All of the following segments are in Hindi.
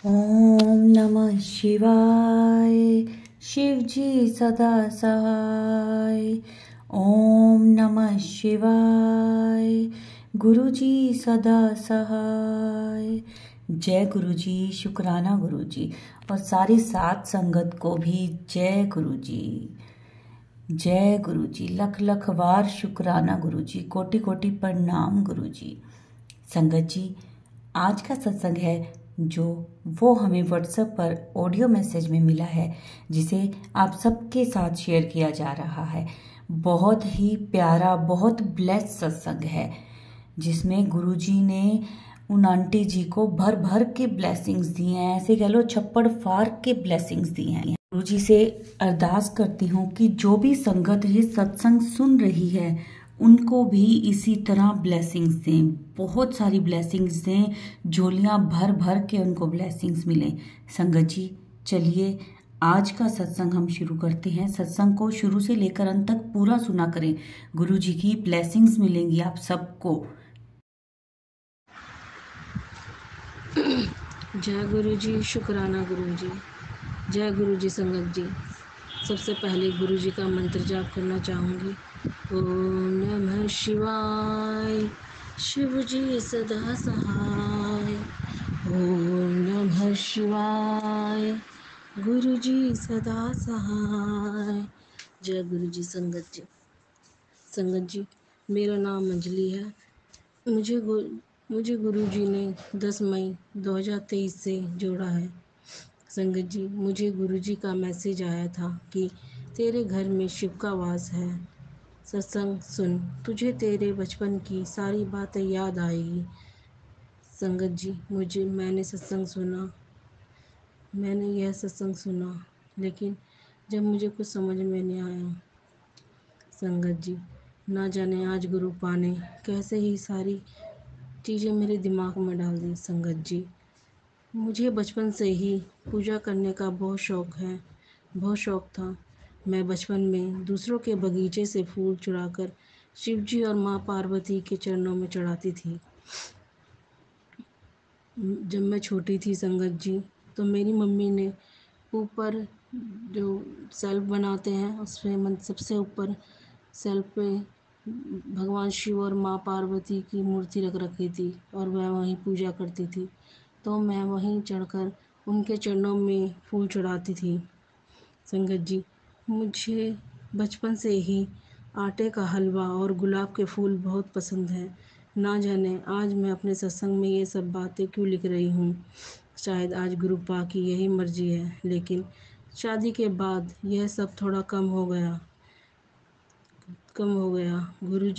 ओम नमः शिवाय। शिव जी सदा सहाय। ओम नमः शिवाय। गुरु जी सदा सहाय। जय गुरु जी, शुक्राना गुरु जी। और सारी सात संगत को भी जय गुरु जी। जय गुरु जी, लख लख वार शुक्राना गुरु जी, कोटि कोटि प्रणाम गुरु जी। संगत जी, आज का सत्संग है जो वो हमें व्हाट्सएप पर ऑडियो मैसेज में मिला है, जिसे आप सबके साथ शेयर किया जा रहा है। बहुत ही प्यारा, बहुत ब्लेस्ड सत्संग है, जिसमें गुरुजी ने उन आंटी जी को भर भर के ब्लेसिंग्स दिए हैं। ऐसे कह लो छप्पड़ फाड़ के ब्लेसिंग्स दिए हैं। गुरुजी से अरदास करती हूँ कि जो भी संगत ये सत्संग सुन रही है उनको भी इसी तरह ब्लेसिंग्स दें, बहुत सारी ब्लेसिंग्स दें, झोलियां भर भर के उनको ब्लेसिंग्स मिले। संगत जी, चलिए आज का सत्संग हम शुरू करते हैं। सत्संग को शुरू से लेकर अंत तक पूरा सुना करें, गुरु जी की ब्लेसिंग्स मिलेंगी आप सबको। जय गुरु जी, शुक्राना गुरु जी। जय गुरु जी। संगत जी, सबसे पहले गुरु जी का मंत्र जाप करना चाहूँगी। ओम नमः शिवाय। शिव जी सदा सहाय। ओम नमः शिवाय। गुरु जी सदा सहाय। जय गुरु जी। संगत जी, मेरा नाम अंजलि है। मुझे गुरु जी ने 10 मई 2023 से जोड़ा है। संगत जी, मुझे गुरु जी का मैसेज आया था कि तेरे घर में शिव का वास है। सत्संग सुन, तुझे तेरे बचपन की सारी बातें याद आएगी। संगत जी, मैंने यह सत्संग सुना, लेकिन जब मुझे कुछ समझ में नहीं आया। संगत जी, ना जाने आज गुरु पा ने कैसे ही सारी चीज़ें मेरे दिमाग में डाल दी। संगत जी, मुझे बचपन से ही पूजा करने का बहुत शौक़ था। मैं बचपन में दूसरों के बगीचे से फूल चुराकर शिव जी और माँ पार्वती के चरणों में चढ़ाती थी। जब मैं छोटी थी संगत जी, तो मेरी मम्मी ने ऊपर जो सेल्फ बनाते हैं उसमें सबसे ऊपर सेल्फ पे भगवान शिव और माँ पार्वती की मूर्ति रख रखी थी और वह वहीं पूजा करती थी। तो मैं वहीं चढ़कर उनके चरणों में फूल चढ़ाती थी। संगत जी, मुझे बचपन से ही आटे का हलवा और गुलाब के फूल बहुत पसंद है। ना जाने आज मैं अपने सत्संग में ये सब बातें क्यों लिख रही हूँ। शायद आज गुरु पा की यही मर्जी है, लेकिन शादी के बाद यह सब थोड़ा कम हो गया। गुरु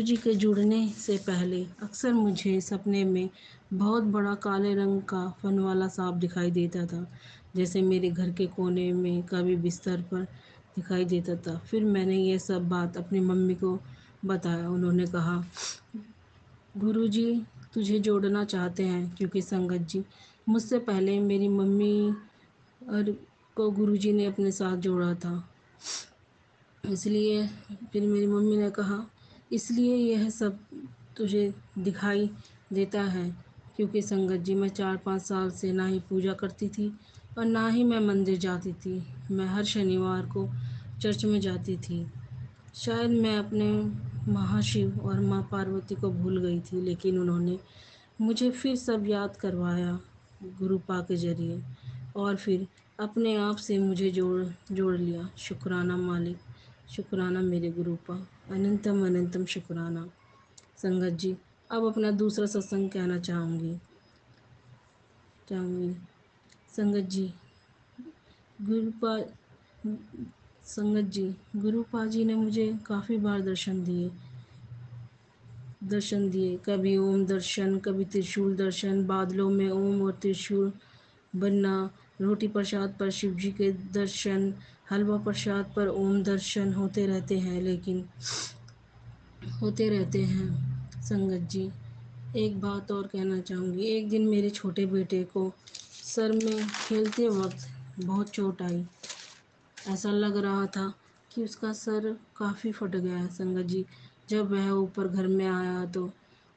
जी के जुड़ने से पहले अक्सर मुझे सपने में बहुत बड़ा काले रंग का फन वाला सांप दिखाई देता था, जैसे मेरे घर के कोने में कभी बिस्तर पर दिखाई देता था। फिर मैंने ये सब बात अपनी मम्मी को बताया। उन्होंने कहा, गुरु जी तुझे जोड़ना चाहते हैं, क्योंकि संगत जी, मुझसे पहले मेरी मम्मी और को गुरु जी ने अपने साथ जोड़ा था। इसलिए फिर मेरी मम्मी ने कहा, इसलिए यह सब तुझे दिखाई देता है, क्योंकि संगत जी, मैं 4-5 साल से ना ही पूजा करती थी और ना ही मैं मंदिर जाती थी। मैं हर शनिवार को चर्च में जाती थी। शायद मैं अपने महाशिव और माँ पार्वती को भूल गई थी, लेकिन उन्होंने मुझे फिर सब याद करवाया गुरुपा के ज़रिए, और फिर अपने आप से मुझे जोड़ लिया। शुक्राना मालिक, शुक्राना मेरे गुरुपा, अनंतम अनंतम शुक्राना। संगत जी, अब अपना दूसरा सत्संग कहना चाहूँगी। संगत जी, गुरुपा संगत जी, गुरुपा जी ने मुझे काफ़ी बार दर्शन दिए। कभी ओम दर्शन, कभी त्रिशूल दर्शन, बादलों में ओम और त्रिशूल बनना, रोटी प्रसाद पर शिव जी के दर्शन, हलवा प्रसाद पर ओम दर्शन होते रहते हैं। संगत जी, एक बात और कहना चाहूँगी। एक दिन मेरे छोटे बेटे को सर में खेलते वक्त बहुत चोट आई। ऐसा लग रहा था कि उसका सर काफ़ी फट गया है। संगत जी, जब वह ऊपर घर में आया तो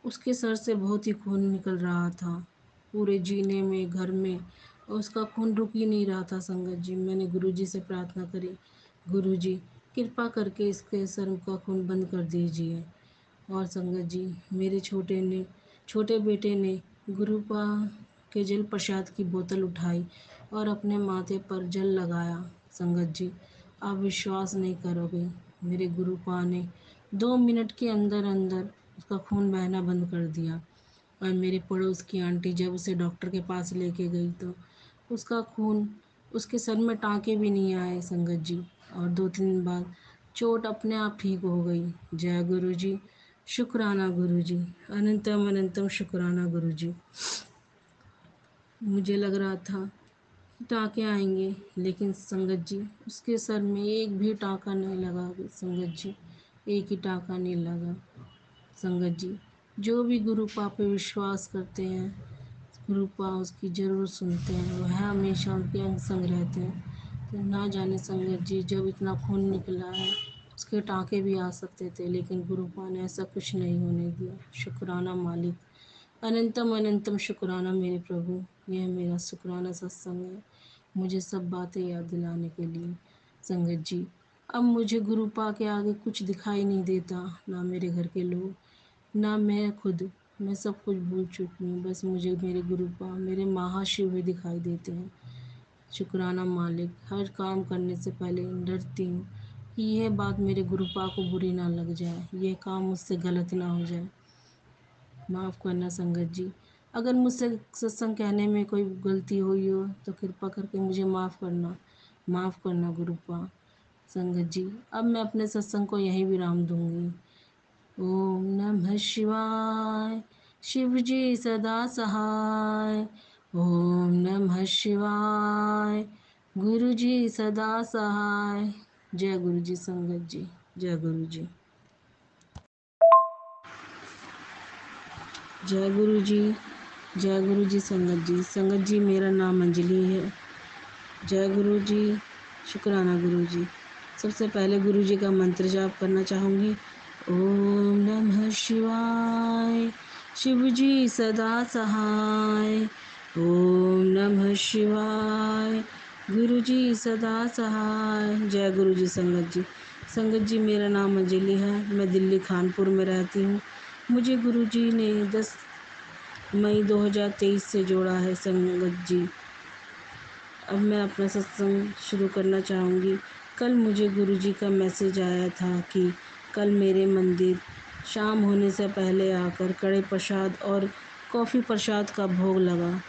उसके सर से बहुत ही खून निकल रहा था। पूरे जीने में, घर में, और उसका खून रुक ही नहीं रहा था संगत जी। मैंने गुरुजी से प्रार्थना करी, गुरुजी कृपा करके इसके सर का खून बंद कर दीजिए। और संगत जी, मेरे छोटे बेटे ने गुरुपा के जल प्रसाद की बोतल उठाई और अपने माथे पर जल लगाया। संगत जी, आप विश्वास नहीं करोगे, मेरे गुरुपा ने 2 मिनट के अंदर अंदर उसका खून बहना बंद कर दिया। और मेरे पड़ोस की आंटी जब उसे डॉक्टर के पास लेके गई तो उसका खून, उसके सर में टाँके भी नहीं आए संगत जी, और 2-3 दिन बाद चोट अपने आप ठीक हो गई। जय गुरु जी, शुक्राना गुरु जी, अनंतम अनंतम शुक्राना गुरु जी। मुझे लग रहा था कि टाँके आएंगे, लेकिन संगत जी उसके सर में एक भी टाँका नहीं लगा। संगत जी, एक ही टाँका नहीं लगा। संगत जी, जो भी गुरुपा पे विश्वास करते हैं, गुरुपा उसकी ज़रूर सुनते हैं, वह हमेशा उनके अंग संग रहते हैं। तो ना जाने संगत जी, जब इतना खून निकला है उसके टाँके भी आ सकते थे, लेकिन गुरुपा ने ऐसा कुछ नहीं होने दिया। शुक्राना मालिक, अनंतम अनंतम शुक्राना मेरे प्रभु। यह मेरा शुक्राना सत्संग है, मुझे सब बातें याद दिलाने के लिए। संगत जी, अब मुझे गुरुपा के आगे कुछ दिखाई नहीं देता, ना मेरे घर के लोग, ना मैं खुद। मैं सब कुछ भूल चुकी हूँ, बस मुझे मेरे गुरुपा, मेरे महाशिव ही दिखाई देते हैं। शुक्राना मालिक, हर काम करने से पहले डरती हूँ कि यह बात मेरे गुरुपा को बुरी ना लग जाए, यह काम मुझसे गलत ना हो जाए। माफ़ करना संगत जी, अगर मुझसे सत्संग कहने में कोई गलती हुई हो तो कृपा करके मुझे माफ़ करना गुरुपा। संगत जी, अब मैं अपने सत्संग को यहीं विराम दूंगी। ओम नमः शिवाय, शिव जी सदा सहाय। ओम नमः शिवाय, गुरु जी सदा सहाय। जय गुरु जी संगत जी, जय गुरु जी। जय गुरु जी, जय गुरु जी संगत जी। संगत जी, मेरा नाम अंजलि है। जय गुरु जी, शुक्राना गुरु जी। सबसे पहले गुरु जी का मंत्र जाप करना चाहूँगी। ओम नमः शिवाय, शिव जी सदा सहाय। ओम नमः शिवाय, गुरु जी सदा सहाय। जय गुरु जी संगत जी। संगत जी, मेरा नाम अंजलि है, मैं दिल्ली खानपुर में रहती हूँ। मुझे गुरु जी ने 10 मई 2023 से जोड़ा है संगत जी। अब मैं अपना सत्संग शुरू करना चाहूँगी। कल मुझे गुरुजी का मैसेज आया था कि कल मेरे मंदिर शाम होने से पहले आकर कड़े प्रसाद और कॉफ़ी प्रसाद का भोग लगा।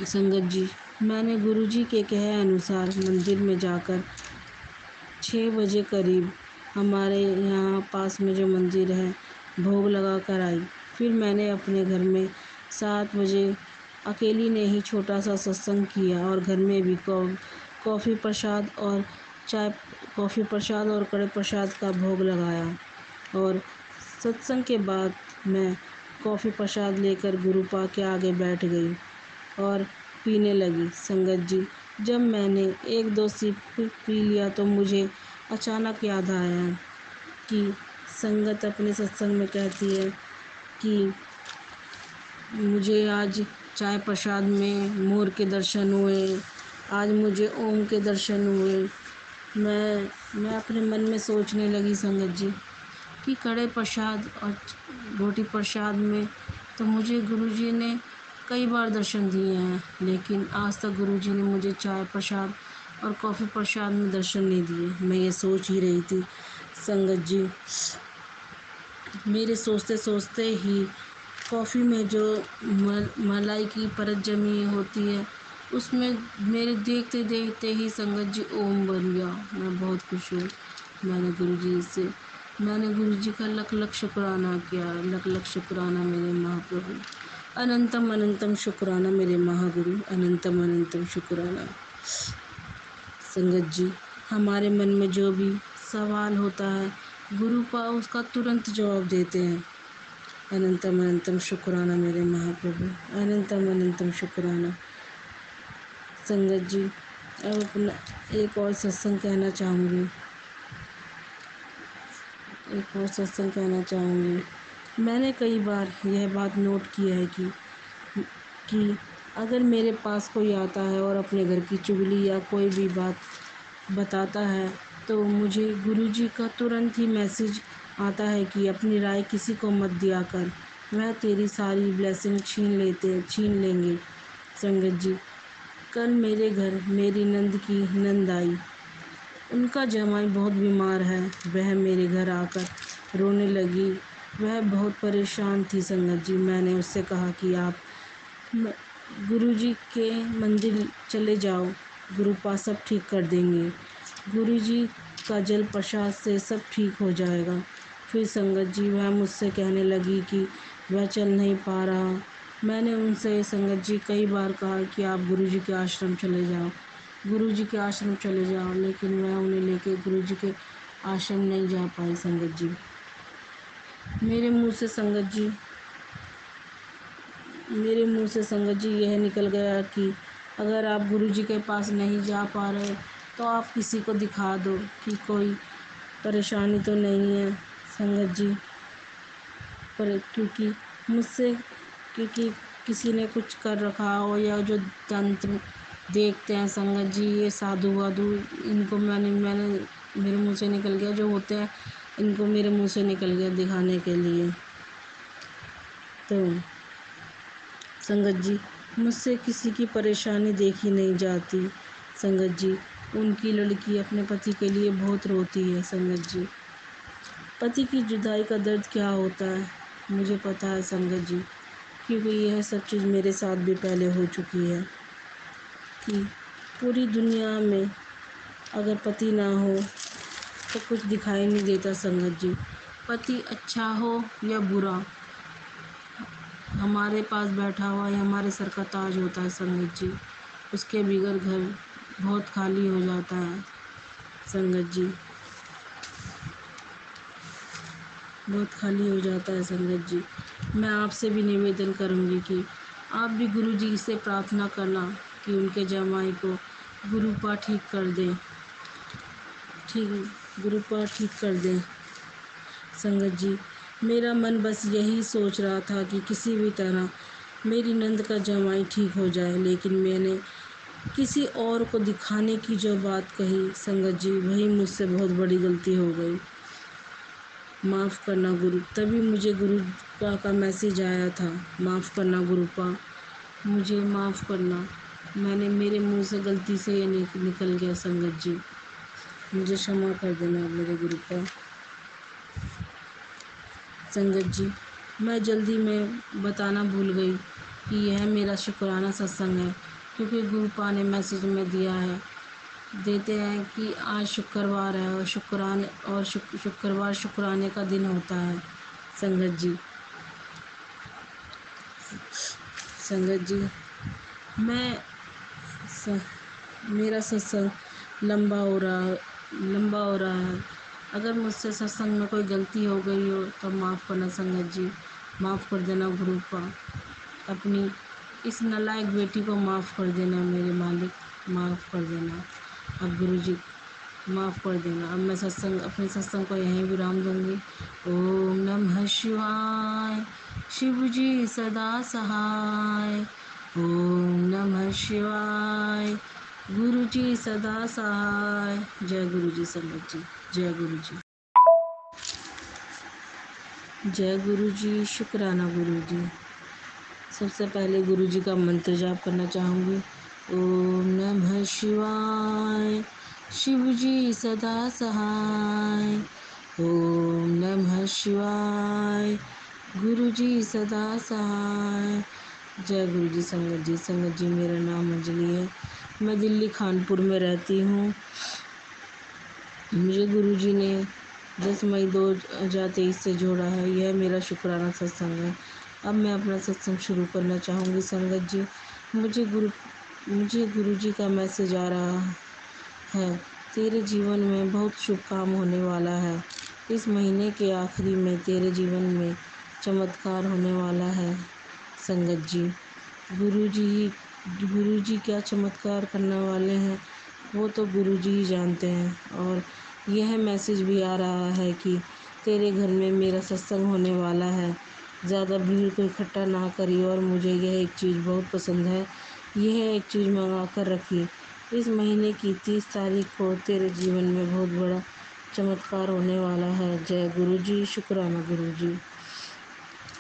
संगत जी, मैंने गुरुजी के कहे अनुसार मंदिर में जाकर 6 बजे करीब हमारे यहाँ पास में जो मंदिर है भोग लगा कर आई। फिर मैंने अपने घर में 7 बजे अकेली ने ही छोटा सा सत्संग किया और घर में भी कॉफ़ी प्रसाद और कॉफ़ी प्रसाद और कड़े प्रसाद का भोग लगाया। और सत्संग के बाद मैं कॉफ़ी प्रसाद लेकर गुरुपा के आगे बैठ गई और पीने लगी। संगत जी, जब मैंने 1-2 सिप पी लिया तो मुझे अचानक याद आया कि संगत अपने सत्संग में कहती है कि मुझे आज चाय प्रसाद में मोर के दर्शन हुए, आज मुझे ओम के दर्शन हुए। मैं अपने मन में सोचने लगी संगत जी कि कड़े प्रसाद और रोटी प्रसाद में तो मुझे गुरुजी ने कई बार दर्शन दिए हैं, लेकिन आज तक गुरुजी ने मुझे चाय प्रसाद और कॉफ़ी प्रसाद में दर्शन नहीं दिए। मैं ये सोच ही रही थी संगत जी, मेरे सोचते सोचते ही कॉफ़ी में जो मलाई की परत जमी होती है उसमें मेरे देखते देखते ही संगत जी ओम बन गया। मैं बहुत खुश हुई। मैंने गुरुजी का लख लख शुक्राना किया। लख लख शुक्राना मेरे महाप्रभु, अनंतम अनंतम शुक्राना मेरे महागुरु, अनंतम अनंतम शुक्राना। संगत जी, हमारे मन में जो भी सवाल होता है गुरुपा उसका तुरंत जवाब देते हैं। अनंतम अनंतम शुक्राना मेरे महाप्रभु, अनंतम अनंतम शुक्राना। संगत जी, अब अपना एक और सत्संग कहना चाहूँगी। मैंने कई बार यह बात नोट की है कि कि अगर मेरे पास कोई आता है और अपने घर की चुगली या कोई भी बात बताता है तो मुझे गुरुजी का तुरंत ही मैसेज आता है कि अपनी राय किसी को मत दिया कर, वह तेरी सारी ब्लेसिंग छीन लेंगे। संगत जी, कल मेरे घर मेरी नंद की नंद आई। उनका जमाई बहुत बीमार है। वह मेरे घर आकर रोने लगी। वह बहुत परेशान थी संगत जी। मैंने उससे कहा कि आप गुरुजी के मंदिर चले जाओ, गुरुपा सब ठीक कर देंगे। गुरुजी का जल प्रसाद से सब ठीक हो जाएगा। फिर संगत जी वह मुझसे कहने लगी कि वह चल नहीं पा रहा। मैंने उनसे संगत जी कई बार कहा कि आप गुरुजी के आश्रम चले जाओ, गुरुजी के आश्रम चले जाओ, लेकिन वह उन्हें लेके गुरुजी के आश्रम नहीं जा पाई संगत जी। मेरे मुंह से संगत जी यह निकल गया कि अगर आप गुरुजी के पास नहीं जा पा रहे तो आप किसी को दिखा दो कि कोई परेशानी तो नहीं है संगत जी। पर क्योंकि किसी ने कुछ कर रखा हो या जो तंत्र देखते हैं संगत जी, ये साधु वाधु, इनको मैंने मेरे मुंह से निकल गया, जो होते हैं इनको मेरे मुंह से निकल गया दिखाने के लिए। तो संगत जी मुझसे किसी की परेशानी देखी नहीं जाती संगत जी। उनकी लड़की अपने पति के लिए बहुत रोती है संगत जी। पति की जुदाई का दर्द क्या होता है मुझे पता है संगत जी, क्योंकि यह सब चीज़ मेरे साथ भी पहले हो चुकी है कि पूरी दुनिया में अगर पति ना हो तो कुछ दिखाई नहीं देता संगत जी। पति अच्छा हो या बुरा, हमारे पास बैठा हुआ या हमारे सर का ताज होता है संगत जी। उसके बगैर घर बहुत खाली हो जाता है संगत जी, बहुत खाली हो जाता है संगत जी। मैं आपसे भी निवेदन करूंगी कि आप भी गुरु जी से प्रार्थना करना कि उनके जमाई को गुरुपा ठीक कर दें, गुरुपा ठीक कर दें संगत जी। मेरा मन बस यही सोच रहा था कि किसी भी तरह मेरी नंद का जमाई ठीक हो जाए, लेकिन मैंने किसी और को दिखाने की जो बात कही संगत जी, वही मुझसे बहुत बड़ी गलती हो गई। माफ़ करना गुरु। तभी मुझे गुरुपा का मैसेज आया था, माफ़ करना गुरुपा, मुझे माफ़ करना। मेरे मुंह से गलती से ये निकल गया संगत जी, मुझे क्षमा कर देना मेरे गुरुपा। संगत जी मैं जल्दी में बताना भूल गई कि यह मेरा शुक्राना सत्संग है, क्योंकि गुरुपा ने मैसेज में देते हैं कि आज शुक्रवार है और शुक्रवार शुक्राने का दिन होता है संगत जी। संगत जी मेरा सत्संग लंबा हो रहा है। अगर मुझसे सत्संग में कोई गलती हो गई हो तो माफ़ करना संगत जी, माफ़ कर देना गुरुपा। अपनी इस नालायक बेटी को माफ़ कर देना मेरे मालिक, माफ़ कर देना। अब गुरुजी माफ़ कर देना। अब मैं अपने सत्संग को यहीं विराम दूंगी। ओम नमः शिवाय, शिव जी सदा सहाय। ओम नमः शिवाय, गुरु जी सदा सहाय। जय गुरु जी संगत जी, जय गुरु जी, जय गुरु जी, शुक्राना गुरु जी। सबसे पहले गुरु जी का मंत्र जाप करना चाहूँगी। ओम नमः शिवाय, शिव जी सदा सहाय। ओम नमः शिवाय, गुरु जी सदा सहाय। जय गुरु जी संगत जी। संगत जी मेरा नाम अंजलि है, मैं दिल्ली खानपुर में रहती हूँ। मुझे गुरु जी ने 10 मई 2023 से जोड़ा है। यह मेरा शुक्राना सत्संग है। अब मैं अपना सत्संग शुरू करना चाहूँगी संगत जी। मुझे गुरु जी का मैसेज आ रहा है, तेरे जीवन में बहुत शुभ काम होने वाला है। इस महीने के आखिरी में तेरे जीवन में चमत्कार होने वाला है संगत जी। गुरु जी क्या चमत्कार करने वाले हैं वो तो गुरु जी ही जानते हैं। और यह मैसेज भी आ रहा है कि तेरे घर में मेरा सत्संग होने वाला है। ज़्यादा भीड़ को इकट्ठा ना करिए और मुझे यह एक चीज़ बहुत पसंद है, यह एक चीज़ मंगा कर रखिए। इस महीने की 30 तारीख को तेरे जीवन में बहुत बड़ा चमत्कार होने वाला है। जय गुरु जी, शुक्राना गुरु जी।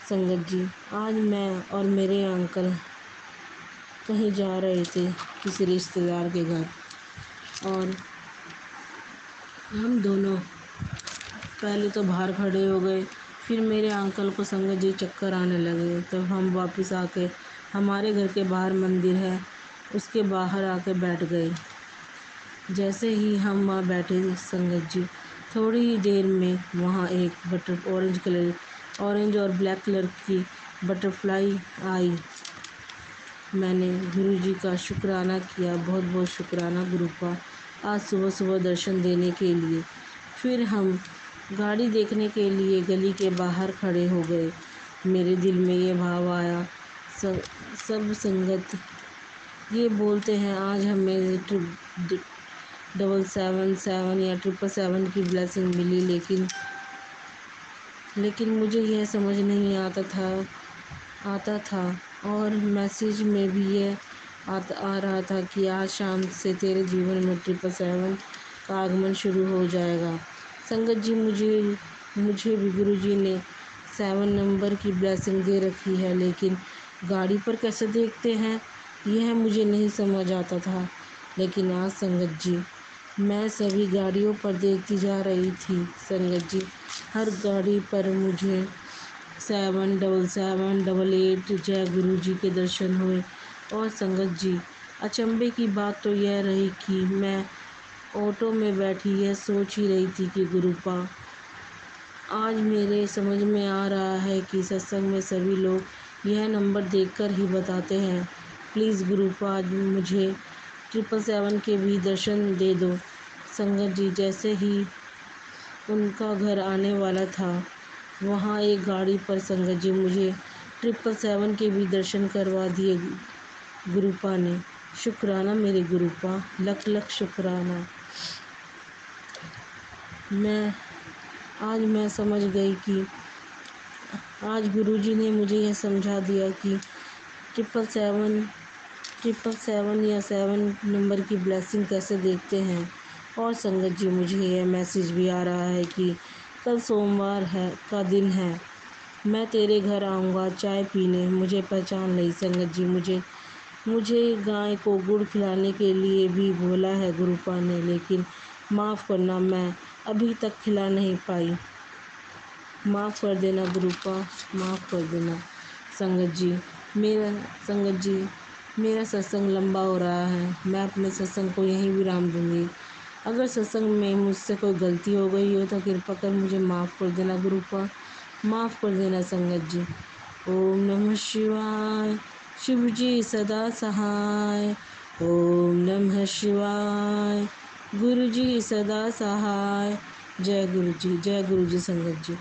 संगत जी, आज मैं और मेरे अंकल कहीं जा रहे थे किसी रिश्तेदार के घर, और हम दोनों पहले तो बाहर खड़े हो गए, फिर मेरे अंकल को संगत जी चक्कर आने लगे। तब हम वापस आके, हमारे घर के बाहर मंदिर है, उसके बाहर आके बैठ गए। जैसे ही हम वहाँ बैठे संगत जी, थोड़ी ही देर में वहाँ एक ऑरेंज और ब्लैक कलर की बटरफ्लाई आई। मैंने गुरु जी का शुक्राना किया, बहुत बहुत शुक्राना गुरुपा, आज सुबह सुबह दर्शन देने के लिए। फिर हम गाड़ी देखने के लिए गली के बाहर खड़े हो गए। मेरे दिल में ये भाव आया, सब संगत ये बोलते हैं आज हमें 777 या 777 की ब्लेसिंग मिली, लेकिन मुझे यह समझ नहीं आता था और मैसेज में भी ये आ रहा था कि आज शाम से तेरे जीवन में 777 का आगमन शुरू हो जाएगा। संगत जी, मुझे भी गुरु जी ने 7 नंबर की ब्लेसिंग दे रखी है, लेकिन गाड़ी पर कैसे देखते हैं यह मुझे नहीं समझ आता था। लेकिन आज संगत जी, मैं सभी गाड़ियों पर देखती जा रही थी संगत जी, हर गाड़ी पर मुझे 777 जय गुरु जी के दर्शन हुए। और संगत जी, अचंभे की बात तो यह रही कि मैं ऑटो में बैठी यह सोच ही रही थी कि गुरुपा, आज मेरे समझ में आ रहा है कि सत्संग में सभी लोग यह नंबर देखकर ही बताते हैं। प्लीज़ गुरुपा, आज मुझे 777 के भी दर्शन दे दो। संगत जी, जैसे ही उनका घर आने वाला था, वहाँ एक गाड़ी पर संगत जी मुझे 777 के भी दर्शन करवा दिए गुरुपा ने। शुक्राना मेरे गुरुपा, लख लख शुक्राना। मैं समझ गई कि आज गुरुजी ने मुझे यह समझा दिया कि 777 या 7 नंबर की ब्लेसिंग कैसे देखते हैं। और संगत जी, मुझे यह मैसेज भी आ रहा है कि कल सोमवार का दिन है, मैं तेरे घर आऊँगा चाय पीने। मुझे पहचान नहीं संगत जी, मुझे गाय को गुड़ खिलाने के लिए भी बोला है गुरुपा ने, लेकिन माफ़ करना, मैं अभी तक खिला नहीं पाई। माफ़ कर देना गुरुपा, माफ़ कर देना। संगत जी, मेरा सत्संग लंबा हो रहा है, मैं अपने सत्संग को यहीं विराम दूँगी। अगर सत्संग में मुझसे कोई गलती हो गई हो तो कृपा कर मुझे माफ़ कर देना गुरुपा, माफ़ कर देना संगत जी। ओम नमः शिवाय, शिव जी सदा सहाय। ओम नमः शिवाय, गुरु जी सदा सहाय। जय गुरु जी, जय गुरु जी संगत जी।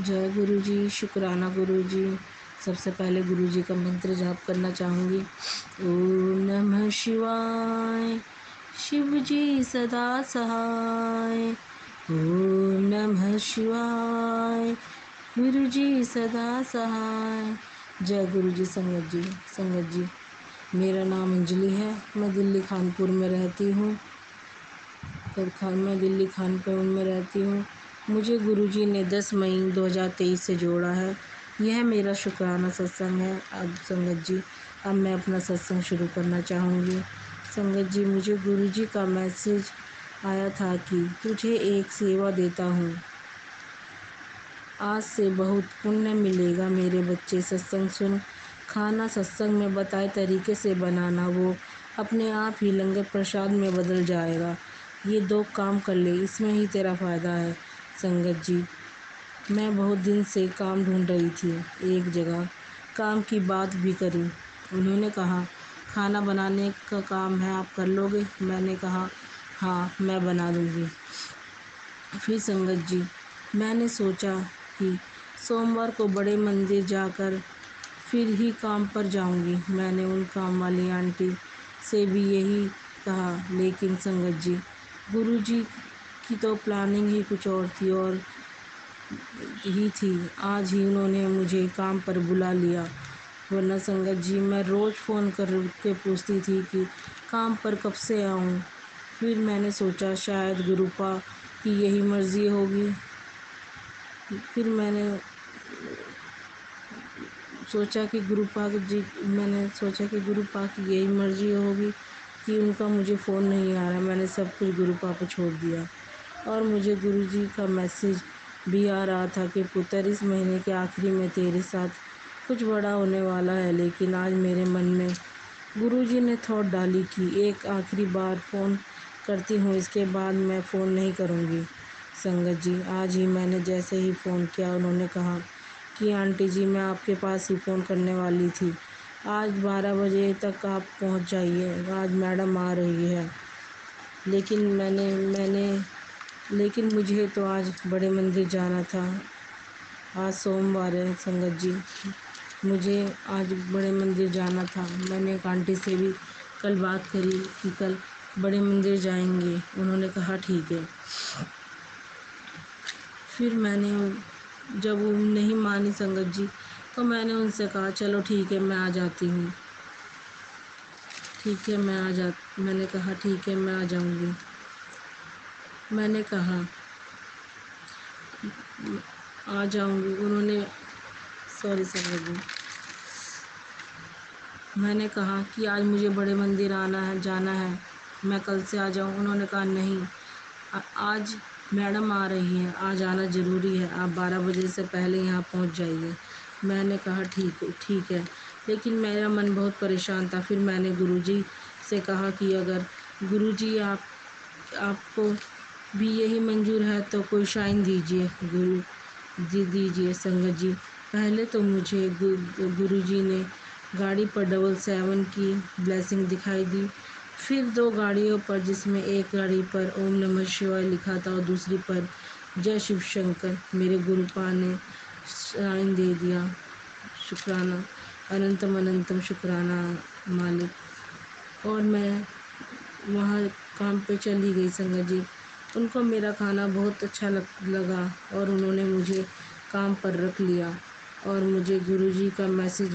जय गुरु जी, शुक्राना गुरु जी। सबसे पहले गुरु जी का मंत्र जाप करना चाहूँगी। ओम नमः शिवाय, शिव जी सदा सहाय। ओम नमः शिवाय, गुरु जी सदा सहाय। जय गुरु जी संगत जी। संगत जी, मेरा नाम अंजलि है, मैं दिल्ली कानपुर में रहती हूँ। मुझे गुरुजी ने 10 मई 2023 से जोड़ा है। यह मेरा शुक्राना सत्संग है। अब संगत जी, अब मैं अपना सत्संग शुरू करना चाहूँगी। संगत जी, मुझे गुरुजी का मैसेज आया था कि तुझे एक सेवा देता हूँ, आज से बहुत पुण्य मिलेगा मेरे बच्चे। सत्संग सुन, खाना सत्संग में बताए तरीके से बनाना, वो अपने आप ही लंगर प्रसाद में बदल जाएगा। ये 2 काम कर ले, इसमें ही तेरा फ़ायदा है। संगत जी, मैं बहुत दिन से काम ढूंढ रही थी, एक जगह काम की बात भी करी। उन्होंने कहा खाना बनाने का काम है, आप कर लोगे? मैंने कहा हाँ, मैं बना दूँगी। फिर संगत जी, मैंने सोचा कि सोमवार को बड़े मंदिर जाकर फिर ही काम पर जाऊंगी। मैंने उन काम वाली आंटी से भी यही कहा, लेकिन संगत जी, गुरुजी की तो प्लानिंग ही कुछ और थी और ही थी। आज ही उन्होंने मुझे काम पर बुला लिया, वरना संगत जी मैं रोज़ फ़ोन कर के पूछती थी कि काम पर कब से आऊँ। फिर मैंने सोचा शायद गुरुपा की यही मर्ज़ी होगी। फिर मैंने सोचा कि गुरुपा की यही मर्ज़ी होगी कि उनका मुझे फ़ोन नहीं आ रहा। मैंने सब कुछ गुरुपा पर छोड़ दिया और मुझे गुरुजी का मैसेज भी आ रहा था कि पुत्र इस महीने के आखिरी में तेरे साथ कुछ बड़ा होने वाला है। लेकिन आज मेरे मन में गुरुजी ने थॉट डाली कि एक आखिरी बार फ़ोन करती हूँ, इसके बाद मैं फ़ोन नहीं करूँगी। संगत जी, आज ही मैंने जैसे ही फ़ोन किया उन्होंने कहा कि आंटी जी मैं आपके पास ही फ़ोन करने वाली थी, आज 12 बजे तक आप पहुंच जाइए, आज मैडम आ रही है। लेकिन लेकिन मुझे तो आज बड़े मंदिर जाना था। आज सोमवार है संगत जी, मुझे आज बड़े मंदिर जाना था। मैंने एक आंटी से भी कल बात करी कि कल बड़े मंदिर जाएंगे। उन्होंने कहा ठीक है। फिर मैंने जब वो नहीं मानी संगत जी, तो मैंने उनसे कहा चलो ठीक है मैं आ जाती हूँ। ठीक है मैंने कहा ठीक है मैं आ जाऊँगी। मैंने कहा आ जाऊँगी। उन्होंने सॉरी संगत जी, मैंने कहा कि आज मुझे बड़े मंदिर जाना है, मैं कल से आ जाऊँ। उन्होंने कहा नहीं, आज मैडम आ रही हैं, आज आना ज़रूरी है, आप 12 बजे से पहले यहाँ पहुँच जाइए। मैंने कहा ठीक है। लेकिन मेरा मन बहुत परेशान था। फिर मैंने गुरुजी से कहा कि अगर गुरुजी आपको भी यही मंजूर है तो कोई साइन दीजिए दीजिए संगत जी। पहले तो मुझे गुरुजी ने गाड़ी पर 777 की ब्लेसिंग दिखाई दी। फिर 2 गाड़ियों पर, जिसमें एक गाड़ी पर ओम नमः शिवाय लिखा था और दूसरी पर जय शिव शंकर, मेरे गुरुपा ने साइन दे दिया। शुक्राना, अनंतम अनंतम शुक्राना मालिक। और मैं वहाँ काम पे चली गई संगत जी। उनको मेरा खाना बहुत अच्छा लगा और उन्होंने मुझे काम पर रख लिया और मुझे गुरुजी का मैसेज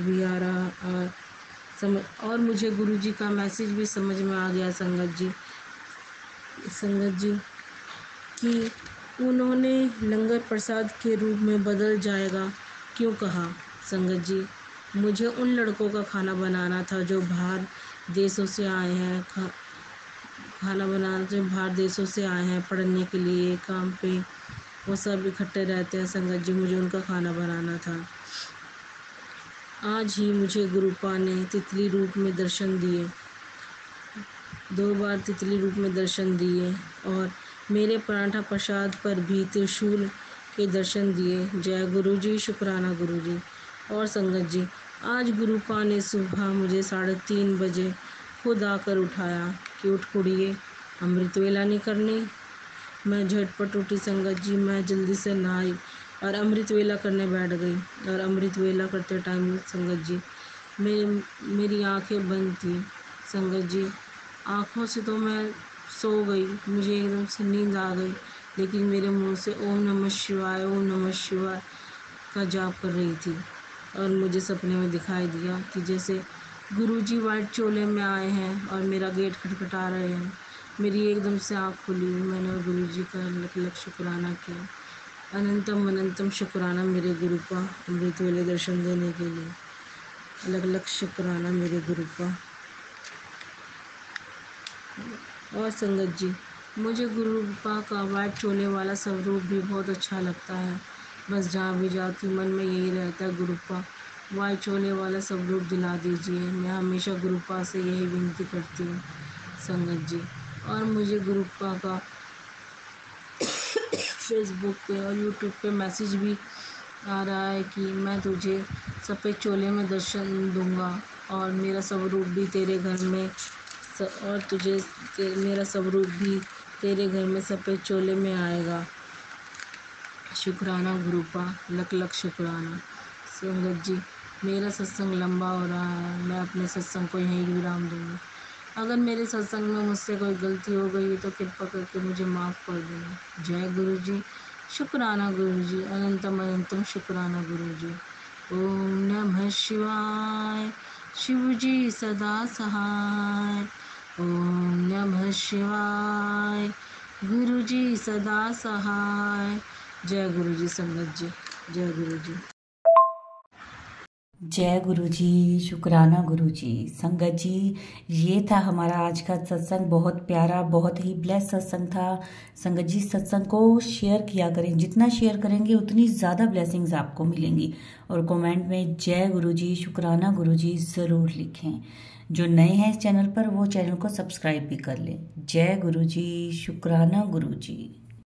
भी समझ में आ गया संगत जी कि उन्होंने लंगर प्रसाद के रूप में बदल जाएगा क्यों कहा। संगत जी, मुझे उन लड़कों का खाना बनाना था जो बाहर देशों से आए हैं, बाहर देशों से आए हैं पढ़ने के लिए, काम पे वो सब इकट्ठे रहते हैं संगत जी, मुझे उनका खाना बनाना था। आज ही मुझे गुरुपा ने तितली रूप में दर्शन दिए, 2 बार तितली रूप में दर्शन दिए और मेरे पराठा प्रसाद पर भी त्रिशूल के दर्शन दिए। जय गुरुजी, शुक्राना गुरुजी। और संगत जी, आज गुरुपा ने सुबह मुझे 3:30 बजे खुद आकर उठाया कि उठ कुड़िए, अमृत वेला नहीं करनी। मैं झटपट उठी संगत जी, मैं जल्दी से नहाई और अमृत वेला करने बैठ गई। और अमृत वेला करते टाइम संगत जी मेरी आंखें बंद थी संगत जी। आँखों से तो मैं सो गई, मुझे एकदम से नींद आ गई, लेकिन मेरे मुंह से ओम नमः शिवाय का जाप कर रही थी। और मुझे सपने में दिखाई दिया कि जैसे गुरुजी वाइट चोले में आए हैं और मेरा गेट खटखटा रहे हैं। मेरी एकदम से आँख खुली, मैंने गुरुजी का लख लख शुक्राना किया। अनंतम अनंतम शुक्राना मेरे गुरुपा, अमृत वेले दर्शन देने के लिए अलग अलग शुक्राना मेरे गुरुपा। और संगत जी, मुझे गुरुपा का वाइट चोले वाला स्वरूप भी बहुत अच्छा लगता है। बस जहाँ भी जाती मन में यही रहता है, गुरुपा वाइट चोले वाला स्वरूप दिला दीजिए। मैं हमेशा गुरुपा से यही विनती करती हूँ संगत जी। और मुझे गुरुपा का फेसबुक पे और यूट्यूब पे मैसेज भी आ रहा है कि मैं तुझे सफ़ेद चोले में दर्शन दूंगा और मेरा स्वरूप भी तेरे घर में मेरा स्वरूप भी तेरे घर में सफ़ेद चोले में आएगा। शुक्राना गुरुपा, लख लख शुक्राना। संगत जी, मेरा सत्संग लंबा हो रहा है, मैं अपने सत्संग को यहीं विराम दूँगी। अगर मेरे सत्संग में मुझसे कोई गलती हो गई है तो कृपा करके मुझे माफ़ कर देना। जय गुरु जी। शुक्राना गुरु जी, अनंतम अनंतम शुक्राना गुरु जी। ओम नमः शिवाय। शिव जी सदा सहाय। ओम नमः शिवाय। गुरु जी सदा सहाय। जय गुरु जी संगत जी, जय गुरु जी। जय गुरु जी, शुक्राना गुरु जी। संगत जी, ये था हमारा आज का सत्संग। बहुत प्यारा, बहुत ही ब्लेस सत्संग था। संगत जी, सत्संग को शेयर किया करें। जितना शेयर करेंगे उतनी ज़्यादा ब्लेसिंग्स आपको मिलेंगी। और कमेंट में जय गुरु जी, शुक्राना गुरु जी ज़रूर लिखें। जो नए हैं इस चैनल पर वो चैनल को सब्सक्राइब भी कर लें। जय गुरु जी, शुक्राना गुरु जी।